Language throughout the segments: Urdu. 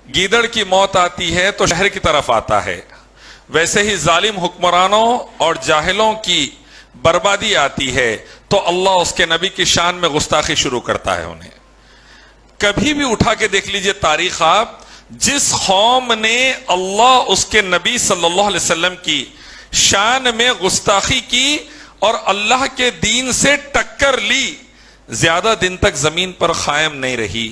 گیدڑ کی موت آتی ہے تو شہر کی طرف آتا ہے، ویسے ہی ظالم حکمرانوں اور جاہلوں کی بربادی آتی ہے تو اللہ اس کے نبی کی شان میں گستاخی شروع کرتا ہے انہیں۔ کبھی بھی اٹھا کے دیکھ لیجئے تاریخ آپ، جس قوم نے اللہ اس کے نبی صلی اللہ علیہ وسلم کی شان میں گستاخی کی اور اللہ کے دین سے ٹکر لی، زیادہ دن تک زمین پر قائم نہیں رہی۔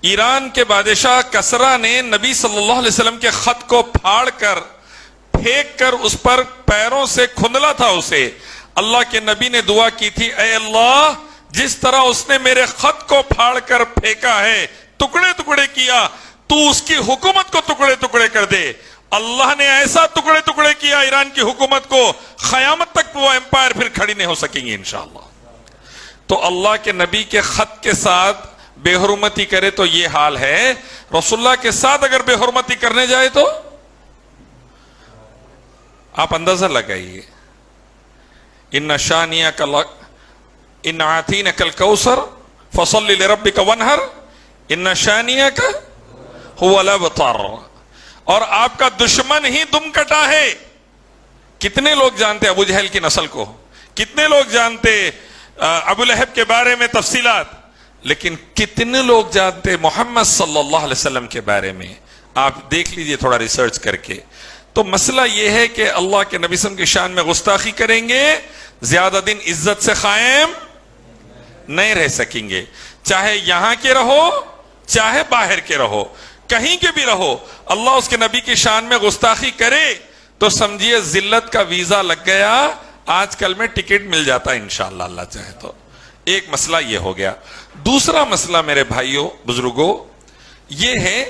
ایران کے بادشاہ کسرا نے نبی صلی اللہ علیہ وسلم کے خط کو پھاڑ کر پھینک کر اس پر پیروں سے کھندلا تھا اسے۔ اللہ کے نبی نے دعا کی تھی، اے اللہ جس طرح اس نے میرے خط کو پھاڑ کر پھینکا ہے، ٹکڑے ٹکڑے کیا، تو اس کی حکومت کو ٹکڑے ٹکڑے کر دے۔ اللہ نے ایسا ٹکڑے ٹکڑے کیا ایران کی حکومت کو، قیامت تک وہ امپائر پھر کھڑی نہیں ہو سکیں گی انشاءاللہ۔ تو اللہ کے نبی کے خط کے ساتھ بے حرمتی کرے تو یہ حال ہے، رسول اللہ کے ساتھ اگر بے حرمتی کرنے جائے تو آپ اندازہ لگائیے، ان شانئک ان اعطینک الکوثر فصل لربک وانحر ان شانئک هو الابتر، اور آپ کا دشمن ہی دم کٹا ہے۔ کتنے لوگ جانتے ابو جہل کی نسل کو، کتنے لوگ جانتے ابو لہب کے بارے میں تفصیلات، لیکن کتنے لوگ جانتے محمد صلی اللہ علیہ وسلم کے بارے میں؟ آپ دیکھ لیجئے تھوڑا ریسرچ کر کے۔ تو مسئلہ یہ ہے کہ اللہ کے نبی صلی اللہ علیہ وسلم کی شان میں گستاخی کریں گے، زیادہ دن عزت سے قائم نہیں رہ سکیں گے، چاہے یہاں کے رہو چاہے باہر کے رہو، کہیں کے بھی رہو۔ اللہ اس کے نبی کی شان میں گستاخی کرے تو سمجھیے ذلت کا ویزا لگ گیا، آج کل میں ٹکٹ مل جاتا ہے انشاءاللہ اللہ چاہے تو۔ ایک مسئلہ یہ ہو گیا۔ دوسرا مسئلہ میرے بھائیوں بزرگوں یہ ہے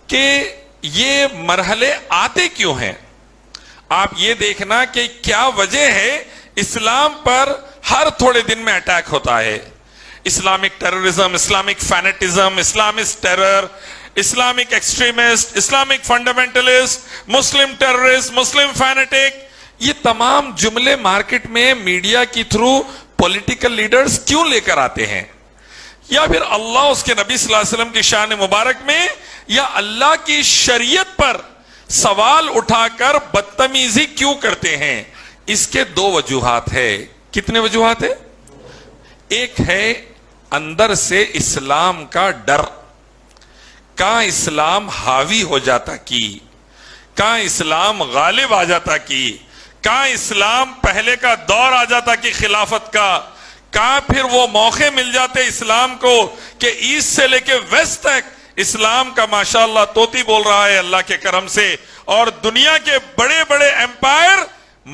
کہ یہ مرحلے آتے کیوں ہیں؟ آپ یہ دیکھنا کہ کیا وجہ ہے اسلام پر ہر تھوڑے دن میں اٹیک ہوتا ہے۔ Islamic terrorism, Islamic fanaticism, Islamist terror, Islamic extremist, Islamic fundamentalist, Muslim terrorist, Muslim fanatic, یہ تمام جملے مارکیٹ میں میڈیا کی تھرو پولیٹیکل لیڈرز کیوں لے کر آتے ہیں؟ یا پھر اللہ اس کے نبی صلی اللہ علیہ وسلم کی شان مبارک میں یا اللہ کی شریعت پر سوال اٹھا کر بدتمیزی کیوں کرتے ہیں؟ اس کے دو وجوہات ہے۔ کتنے وجوہات ہیں؟ ایک ہے اندر سے اسلام کا ڈر، کہاں اسلام حاوی ہو جاتا کی، کہاں اسلام غالب آ جاتا کی، کہاں اسلام پہلے کا دور آ جاتا کی خلافت کا، کہاں پھر وہ موقع مل جاتے اسلام کو کہ ایسٹ سے لے کے ویسٹ تک اسلام کا ماشاءاللہ توتی بول رہا ہے اللہ کے کرم سے، اور دنیا کے بڑے بڑے امپائر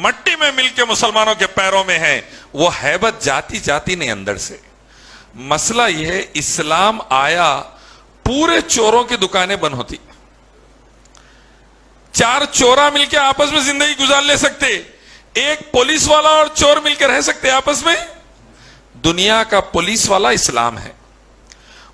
مٹی میں مل کے مسلمانوں کے پیروں میں ہیں۔ وہ ہیبت جاتی جاتی نہیں اندر سے۔ مسئلہ یہ ہے اسلام آیا پورے چوروں کی دکانیں بند ہوتی، چار چورا مل کے آپس میں زندگی گزار لے سکتے، ایک پولیس والا اور چور مل کے رہ سکتے آپس میں۔ دنیا کا پولیس والا اسلام ہے،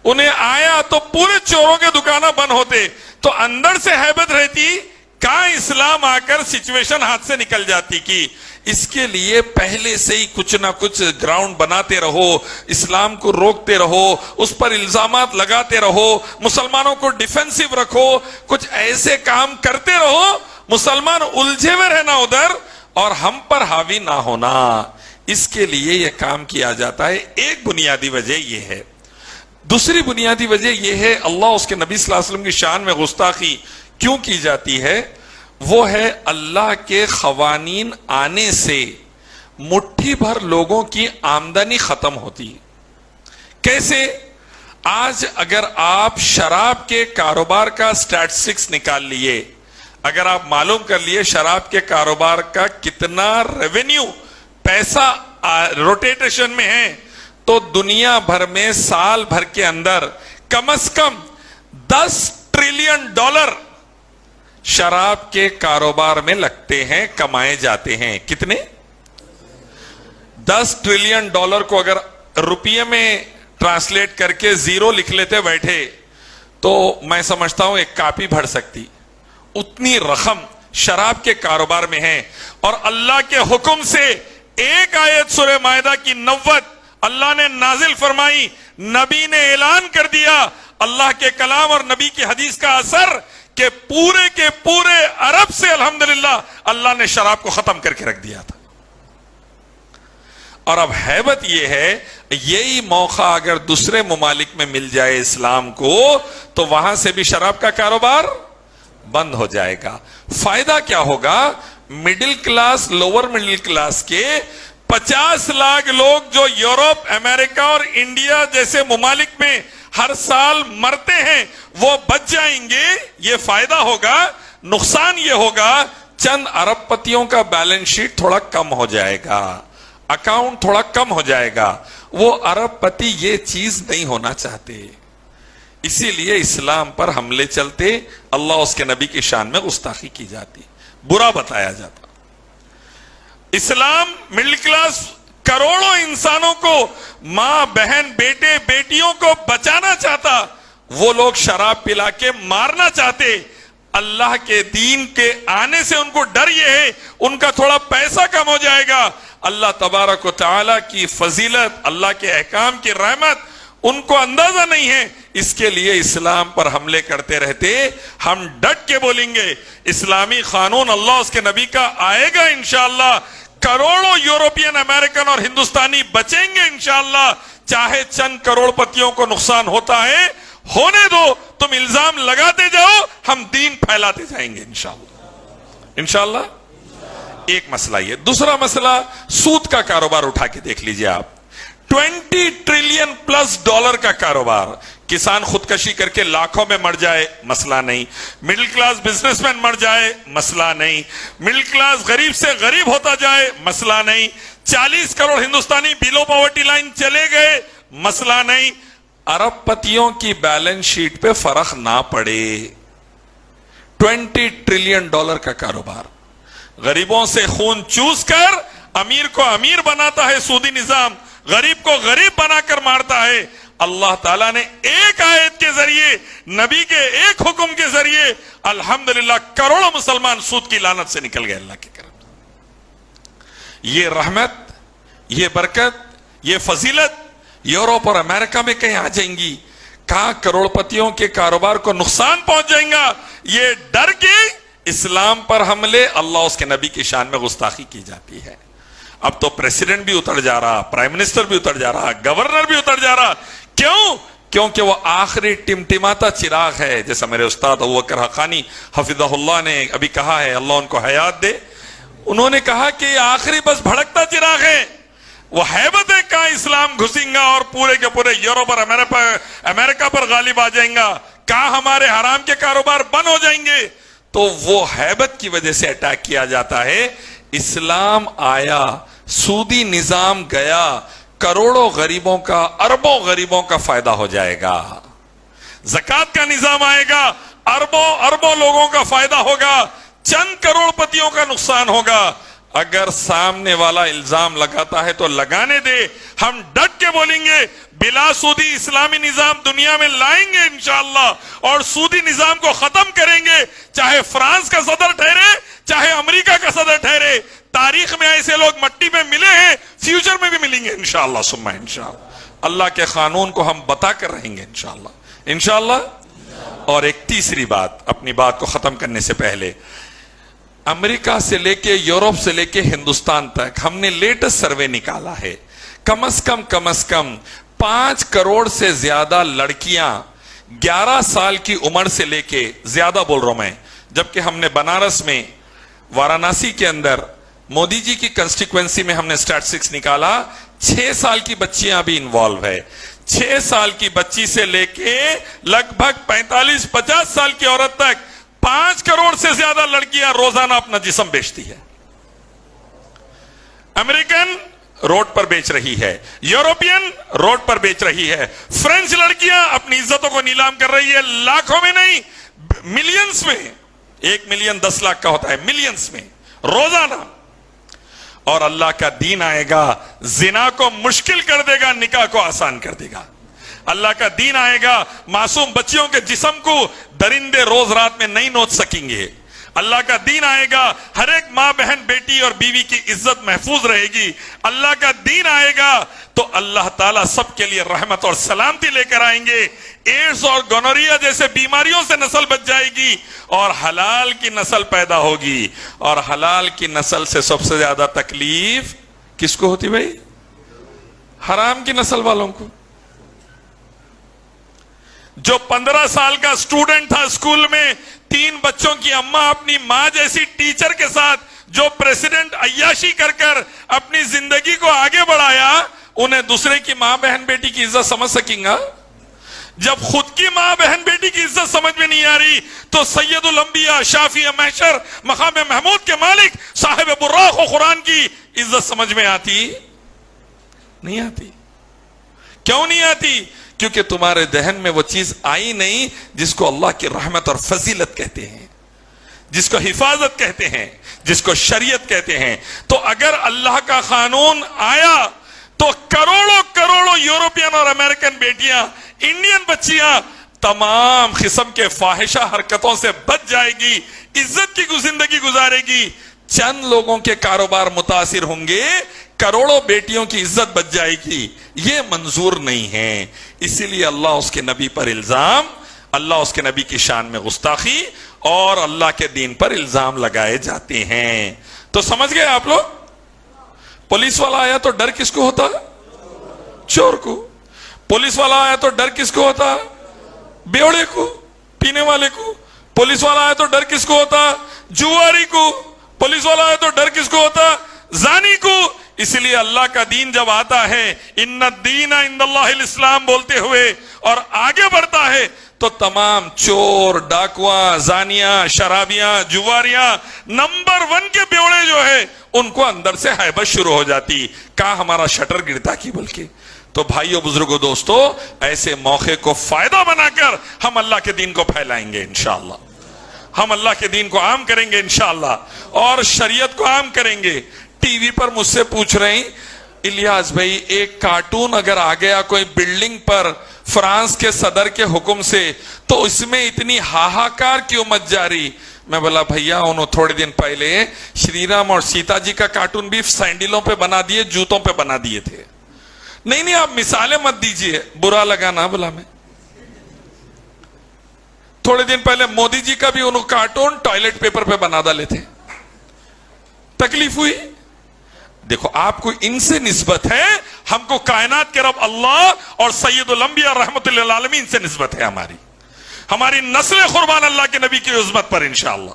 انہیں آیا تو پورے چوروں کے دکانیں بند ہوتے، تو اندر سے ہیبت رہتی، کہاں اسلام آ کر سچویشن ہاتھ سے نکل جاتی کی۔ اس کے لیے پہلے سے ہی کچھ نہ کچھ گراؤنڈ بناتے رہو، اسلام کو روکتے رہو، اس پر الزامات لگاتے رہو، مسلمانوں کو ڈیفینسو رکھو، کچھ ایسے کام کرتے رہو، مسلمان الجھے ہوئے رہنا ادھر اور ہم پر حاوی نہ ہونا۔ اس کے لیے یہ کام کیا جاتا ہے۔ ایک بنیادی وجہ یہ ہے۔ دوسری بنیادی وجہ یہ ہے اللہ اس کے نبی صلی اللہ علیہ وسلم کی شان میں گستاخی کیوں کی جاتی ہے، وہ ہے اللہ کے قوانین آنے سے مٹھی بھر لوگوں کی آمدنی ختم ہوتی۔ کیسے؟ آج اگر آپ شراب کے کاروبار کا اسٹیٹسٹکس نکال لیے، اگر آپ معلوم کر لیے شراب کے کاروبار کا کتنا ریونیو پیسہ روٹیشن میں ہے، تو دنیا بھر میں سال بھر کے اندر کم از کم 10 ٹریلین ڈالر شراب کے کاروبار میں لگتے ہیں، کمائے جاتے ہیں۔ کتنے؟ 10 ٹریلین ڈالر کو اگر روپیے میں ٹرانسلیٹ کر کے زیرو لکھ لیتے بیٹھے تو میں سمجھتا ہوں ایک کاپی بھر سکتی، اتنی رقم شراب کے کاروبار میں ہے۔ اور اللہ کے حکم سے ایک آیت سورہ مائدہ کی 90 اللہ نے نازل فرمائی، نبی نے اعلان کر دیا اللہ کے کلام اور نبی کی حدیث کا اثر کہ پورے کے پورے عرب سے الحمدللہ اللہ نے شراب کو ختم کر کے رکھ دیا تھا. اور اب ہیبت یہ ہے, یہی موقع اگر دوسرے ممالک میں مل جائے اسلام کو تو وہاں سے بھی شراب کا کاروبار بند ہو جائے گا. فائدہ کیا ہوگا؟ Middle class, lower middle class کے 50 لاکھ لوگ جو یورپ, امریکہ اور انڈیا جیسے ممالک میں ہر سال مرتے ہیں وہ بچ جائیں گے. یہ فائدہ ہوگا. نقصان یہ ہوگا چند ارب پتیوں کا بیلنس شیٹ تھوڑا کم ہو جائے گا, اکاؤنٹ تھوڑا کم ہو جائے گا. وہ ارب پتی یہ چیز نہیں ہونا چاہتے, اسی لیے اسلام پر حملے چلتے, اللہ اس کے نبی کی شان میں گستاخی کی جاتی, برا بتایا جاتا. اسلام مڈل کلاس کروڑوں انسانوں کو, ماں بہن بیٹے بیٹیوں کو بچانا چاہتا. وہ لوگ شراب پلا کے مارنا چاہتے. اللہ کے دین کے آنے سے ان کو ڈر یہ ہے ان کا تھوڑا پیسہ کم ہو جائے گا. اللہ تبارک و تعالی کی فضیلت, اللہ کے احکام کی رحمت ان کو اندازہ نہیں ہے, اس کے لیے اسلام پر حملے کرتے رہتے. ہم ڈٹ کے بولیں گے اسلامی قانون اللہ اس کے نبی کا آئے گا انشاءاللہ. کروڑوں یورپین, امریکن اور ہندوستانی بچیں گے انشاءاللہ. چاہے چند کروڑ پتیوں کو نقصان ہوتا ہے ہونے دو, تم الزام لگاتے جاؤ, ہم دین پھیلاتے جائیں گے انشاءاللہ. انشاءاللہ. ایک مسئلہ یہ. دوسرا مسئلہ سود کا کاروبار اٹھا کے دیکھ لیجئے آپ. 20 ٹریلین پلس ڈالر کا کاروبار. کسان خودکشی کر کے لاکھوں میں مر جائے مسئلہ نہیں, مڈل کلاس بزنس مین مر جائے مسئلہ نہیں, مڈل کلاس غریب سے غریب ہوتا جائے مسئلہ نہیں, 40 کروڑ ہندوستانی بلو پاورٹی لائن چلے گئے مسئلہ نہیں. ارب پتیوں کی بیلنس شیٹ پہ فرق نہ پڑے. 20 ٹریلین ڈالر کا کاروبار, غریبوں سے خون چوس کر امیر کو امیر بناتا ہے سودی نظام, غریب کو غریب بنا کر مارتا ہے. اللہ تعالیٰ نے ایک آیت کے ذریعے, نبی کے ایک حکم کے ذریعے الحمدللہ کروڑوں مسلمان سود کی لعنت سے نکل گئے اللہ کے کرم. یہ رحمت, یہ برکت, یہ فضیلت یورپ اور امریکہ میں کہیں آ جائیں گی, کہاں کروڑ پتیوں کے کاروبار کو نقصان پہنچ جائیں گا. یہ ڈر کے اسلام پر حملے, اللہ اس کے نبی کی شان میں گستاخی کی جاتی ہے. اب تو پریسیڈنٹ بھی اتر جا رہا, پرائم منسٹر بھی اتر جا رہا, گورنر بھی اتر جا رہا. کیوں؟ کیونکہ وہ آخری ٹمٹماتا چراغ ہے. جیسا میرے استاد ابوبکر حقانی حفظہ اللہ نے ابھی کہا ہے, اللہ ان کو حیات دے, انہوں نے کہا کہ یہ آخری بس بھڑکتا چراغ ہے. وہ ہیبت ہے کہاں اسلام گھسیں گا اور پورے کے پورے یورپ اور امریکہ پر غالب آ جائیں گا, کہاں ہمارے حرام کے کاروبار بند ہو جائیں گے. تو وہ ہیبت کی وجہ سے اٹیک کیا جاتا ہے. اسلام آیا, سودی نظام گیا, کروڑوں غریبوں کا, اربوں غریبوں کا فائدہ ہو جائے گا. زکات کا نظام آئے گا, اربوں لوگوں کا فائدہ ہوگا, چند کروڑ پتیوں کا نقصان ہوگا. اگر سامنے والا الزام لگاتا ہے تو لگانے دے, ہم ڈٹ کے بولیں گے بلا سودی اسلامی نظام دنیا میں لائیں گے انشاءاللہ, اور سودی نظام کو ختم کریں گے, چاہے فرانس کا صدر ٹھہرے, چاہے امریکہ کا صدر ٹھہرے. تاریخ میں ایسے لوگ مٹی میں ملے ہیں, فیوچر میں بھی ملیں گے انشاءاللہ ثم انشاءاللہ. اللہ کے قانون کو ہم بتا کر رہیں گے انشاءاللہ. انشاءاللہ. اور ایک تیسری بات, اپنی بات کو ختم کرنے سے پہلے, امریکہ سے لے کے یورپ سے لے کے ہندوستان تک ہم نے لیٹسٹ سروے نکالا ہے. کم از کم 5 کروڑ سے زیادہ لڑکیاں 11 سال کی عمر سے لے کے, زیادہ بول رہا ہوں میں, جبکہ ہم نے بنارس میں وارانسی کے اندر مودی جی کی کنسٹیکوینسی میں ہم نے اسٹیٹسٹکس نکالا, 6 سال کی بچیاں بھی انوالو ہے. 6 سال کی بچی سے لے کے لگ بھگ 45-50 سال کی عورت تک 5 کروڑ سے زیادہ لڑکیاں روزانہ اپنا جسم بیچتی ہے. امریکن روڈ پر بیچ رہی ہے, یورپین روڈ پر بیچ رہی ہے, فرینچ لڑکیاں اپنی عزتوں کو نیلام کر رہی ہے, لاکھوں میں نہیں ملینز میں. 1 ملین 10 لاکھ کا ہوتا ہے, ملینز میں روزانہ. اور اللہ کا دین آئے گا, زنا کو مشکل کر دے گا, نکاح کو آسان کر دے گا. اللہ کا دین آئے گا, معصوم بچیوں کے جسم کو درندے روز رات میں نہیں نوچ سکیں گے. اللہ کا دین آئے گا، ہر ایک ماں بہن بیٹی اور بیوی کی عزت محفوظ رہے گی. اللہ کا دین آئے گا تو اللہ تعالیٰ سب کے لیے رحمت اور سلامتی لے کر آئیں گے. ایڈز اور گونوریا جیسے بیماریوں سے نسل بچ جائے گی اور حلال کی نسل پیدا ہوگی. اور حلال کی نسل سے سب سے زیادہ تکلیف کس کو ہوتی بھائی؟ حرام کی نسل والوں کو. جو 15 سال کا اسٹوڈنٹ تھا اسکول میں، 3 بچوں کی اماں اپنی ماں جیسی ٹیچر کے ساتھ جو پریزیڈنٹ عیاشی کر کر اپنی زندگی کو آگے بڑھایا، انہیں دوسرے کی ماں بہن بیٹی کی عزت سمجھ سکیں گا؟ جب خود کی ماں بہن بیٹی کی عزت سمجھ میں نہیں آ رہی تو سید الانبیاء، شافی محشر، مقام محمود کے مالک، صاحب براق و قرآن کی عزت سمجھ میں آتی نہیں آتی. کیوں نہیں آتی؟ کیونکہ تمہارے ذہن میں وہ چیز آئی نہیں جس کو اللہ کی رحمت اور فضیلت کہتے ہیں، جس کو حفاظت کہتے ہیں، جس کو شریعت کہتے ہیں. تو اگر اللہ کا قانون آیا تو کروڑوں کروڑوں یورپین اور امریکن بیٹیاں، انڈین بچیاں تمام قسم کے فاحشہ حرکتوں سے بچ جائے گی، عزت کی زندگی گزارے گی. چند لوگوں کے کاروبار متاثر ہوں گے، کروڑوں بیٹیوں کی عزت بچ جائے گی. یہ منظور نہیں ہے. اسی لیے اللہ اس کے نبی پر الزام، اللہ اس کے نبی کی شان میں گستاخی اور اللہ کے دین پر الزام لگائے جاتے ہیں. تو سمجھ گئے آپ لوگ؟ پولیس والا آیا تو ڈر کس کو ہوتا؟ چور کو. پولیس والا آیا تو ڈر کس کو ہوتا؟ بیوڑے کو، پینے والے کو. پولیس والا آیا تو ڈر کس کو ہوتا؟ جواری کو. پولیس والا آیا تو ڈر کس کو ہوتا؟ زانی کو. اس لیے اللہ کا دین جب آتا ہے، ان الدین عند اللہ الاسلام بولتے ہوئے اور آگے بڑھتا ہے، تو تمام چور، ڈاکواں، زانیاں، شرابیاں، جواریاں، نمبر 1 کے بیوڑے جو ہے ان کو اندر سے ہیبت شروع ہو جاتی. کہاں ہمارا شٹر گرتا کی بلکہ. تو بھائیو، بزرگو، دوستو، ایسے موقع کو فائدہ بنا کر ہم اللہ کے دین کو پھیلائیں گے انشاءاللہ. ہم اللہ کے دین کو عام کریں گے انشاءاللہ اور شریعت کو عام کریں گے. ٹی وی پر مجھ سے پوچھ رہے ہیں، الیاس بھائی ایک کارٹون اگر آ گیا کوئی بلڈنگ پر فرانس کے صدر کے حکم سے تو اس میں اتنی ہاہاکار کیوں مچ جاری؟ میں بولا بھیا انہوں تھوڑے دن پہلے شری رام اور سیتا جی کا کارٹون بھی سینڈلوں پہ بنا دیے، جوتوں پہ بنا دیے تھے. نہیں آپ مثالیں مت دیجئے، برا لگا نا بولا میں. تھوڑے دن پہلے مودی جی کا بھی انہوں کارٹون ٹوائلٹ پیپر پہ بنا ڈالے تھے. تکلیف ہوئی؟ دیکھو آپ کو ان سے نسبت ہے، ہم کو کائنات کے رب اللہ اور سید الانبیاء رحمت اللہ العالمین سے نسبت ہے. ہماری نسل قربان اللہ کے نبی کی عظمت پر انشاءاللہ.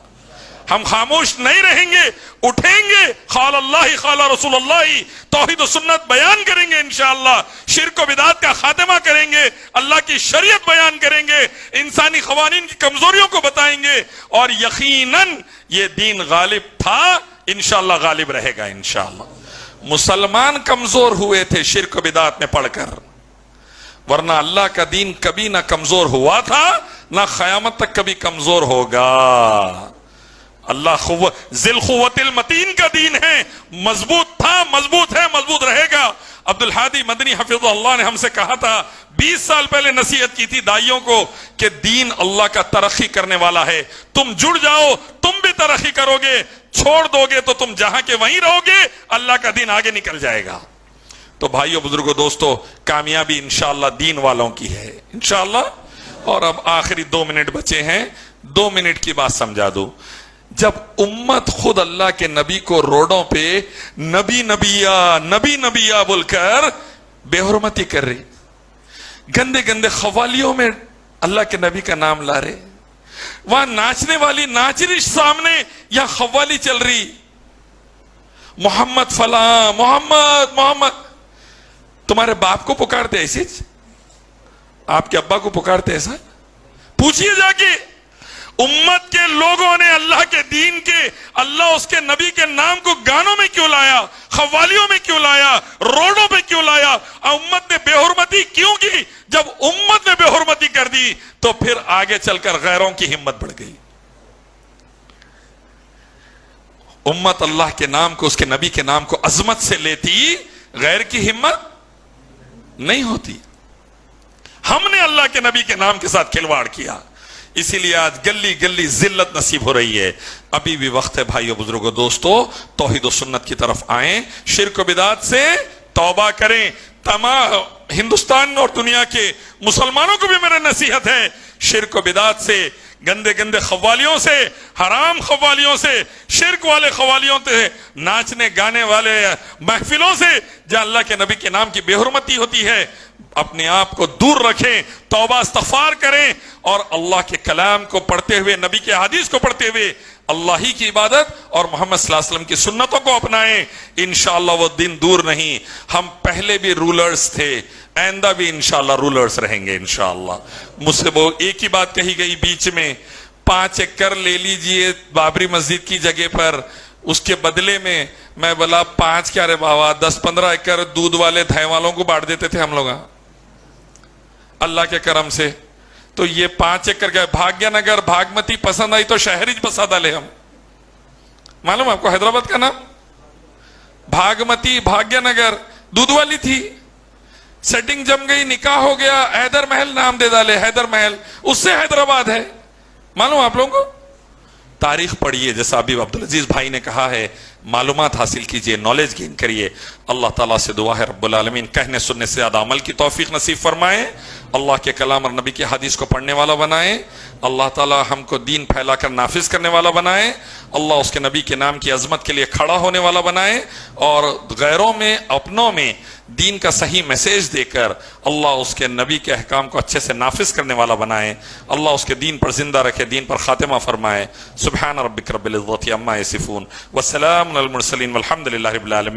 ہم خاموش نہیں رہیں گے، اٹھیں گے، قال اللہ قال رسول اللہ، توحید و سنت بیان کریں گے انشاءاللہ. شرک و بدعت کا خاتمہ کریں گے، اللہ کی شریعت بیان کریں گے، انسانی قوانین کی کمزوریوں کو بتائیں گے، اور یقیناً یہ دین غالب تھا، انشاءاللہ غالب رہے گا انشاءاللہ. مسلمان کمزور ہوئے تھے شرک و بدعت میں پڑھ کر، ورنہ اللہ کا دین کبھی نہ کمزور ہوا تھا نہ قیامت تک کبھی کمزور ہوگا. اللہ ذی القوت المتین کا دین ہے، مضبوط تھا، مضبوط ہے، مضبوط رہے گا. عبدالحادی مدنی حفظ اللہ نے ہم سے کہا تھا، 20 سال پہلے نصیحت کی تھی دائیوں کو کہ دین اللہ کا ترقی کرنے والا ہے، تم جڑ جاؤ تم بھی ترقی کرو گے، چھوڑ دو گے تو تم جہاں کے وہیں رہو گے، اللہ کا دین آگے نکل جائے گا. تو بھائیو، بزرگو، دوستو، کامیابی انشاءاللہ دین والوں کی ہے انشاءاللہ. اور اب آخری 2 منٹ بچے ہیں، 2 منٹ کی بات سمجھا دو. جب امت خود اللہ کے نبی کو روڈوں پہ نبی نبیہ بول کر بے حرمتی کر رہی، گندے گندے قوالیوں میں اللہ کے نبی کا نام لا رہے، وہاں ناچنے والی ناچ رہی سامنے، یا قوالی چل رہی، محمد فلاں، محمد. تمہارے باپ کو پکارتے ایسے، آپ کے ابا کو پکارتے ایسا؟ پوچھئے جا کے. امت کے لوگوں نے اللہ کے دین کے، اللہ اس کے نبی کے نام کو گانوں میں کیوں لایا، قوالیوں میں کیوں لایا، روڈوں پہ کیوں لایا؟ امت نے بے حرمتی کیوں کی؟ جب امت نے بے حرمتی کر دی تو پھر آگے چل کر غیروں کی ہمت بڑھ گئی. امت اللہ کے نام کو، اس کے نبی کے نام کو عظمت سے لیتی، غیر کی ہمت نہیں ہوتی. ہم نے اللہ کے نبی کے نام کے ساتھ کھلواڑ کیا. اسی لیے آج گلی گلی ذلت نصیب ہو رہی ہے. ابھی بھی وقت ہے بھائیو بزرگوں دوستو, توحید و سنت کی طرف آئیں, شرک و بدعات سے توبہ کریں. تمام ہندوستان اور دنیا کے مسلمانوں کو بھی میرا نصیحت ہے, شرک و بدعات سے, گندے گندے قوالیوں سے, حرام قوالیوں سے, شرک والے قوالیوں سے, ناچنے گانے والے محفلوں سے جہاں اللہ کے نبی کے نام کی بے حرمتی ہوتی ہے, اپنے آپ کو دور رکھیں, توبہ استغفار کریں, اور اللہ کے کلام کو پڑھتے ہوئے, نبی کے حدیث کو پڑھتے ہوئے اللہ ہی کی عبادت اور محمد صلی اللہ علیہ وسلم کی سنتوں کو اپنائیں. انشاءاللہ وہ دن دور نہیں. ہم پہلے بھی رولرز تھے, آئندہ بھی انشاءاللہ رولرز رہیں گے انشاءاللہ. مجھ سے وہ ایک ہی بات کہی گئی بیچ میں, 5 ایکڑ لے لیجئے بابری مسجد کی جگہ پر, اس کے بدلے میں بولا 5 کیا رے بابا, 10-15 ایکڑ دودھ والے دھائے والوں کو بانٹ دیتے تھے ہم لوگ اللہ کے کرم سے. تو یہ 5 ایکڑ کا بھاگیہ نگر بھاگمتی پسند آئی تو شہر ہی پسند آلے ہم. معلوم آپ کو حیدرآباد کا نام بھاگمتی بھاگیہ نگر دودھ والی تھی, سیٹنگ جم گئی, نکاح ہو گیا, حیدر محل نام دے ڈالے, حیدر محل, اس سے حیدرآباد ہے. معلوم آپ لوگوں کو, تاریخ پڑھیے, جیسا ابھی عبدالعزیز بھائی نے کہا ہے, معلومات حاصل کیجئے, نالج گین کریے. اللہ تعالیٰ سے دعا ہے رب العالمین کہنے سننے سے زیادہ عمل کی توفیق نصیب فرمائے, اللہ کے کلام اور نبی کی حدیث کو پڑھنے والا بنائے, اللہ تعالیٰ ہم کو دین پھیلا کر نافذ کرنے والا بنائے, اللہ اس کے نبی کے نام کی عظمت کے لیے کھڑا ہونے والا بنائے, اور غیروں میں اپنوں میں دین کا صحیح میسیج دے کر اللہ اس کے نبی کے احکام کو اچھے سے نافذ کرنے والا بنائے. اللہ اس کے دین پر زندہ رکھے, دین پر خاتمہ فرمائے. سبحان ربک رب العزت عما یصفون, والسلام علی المرسلین, والحمد للہ رب العالمین.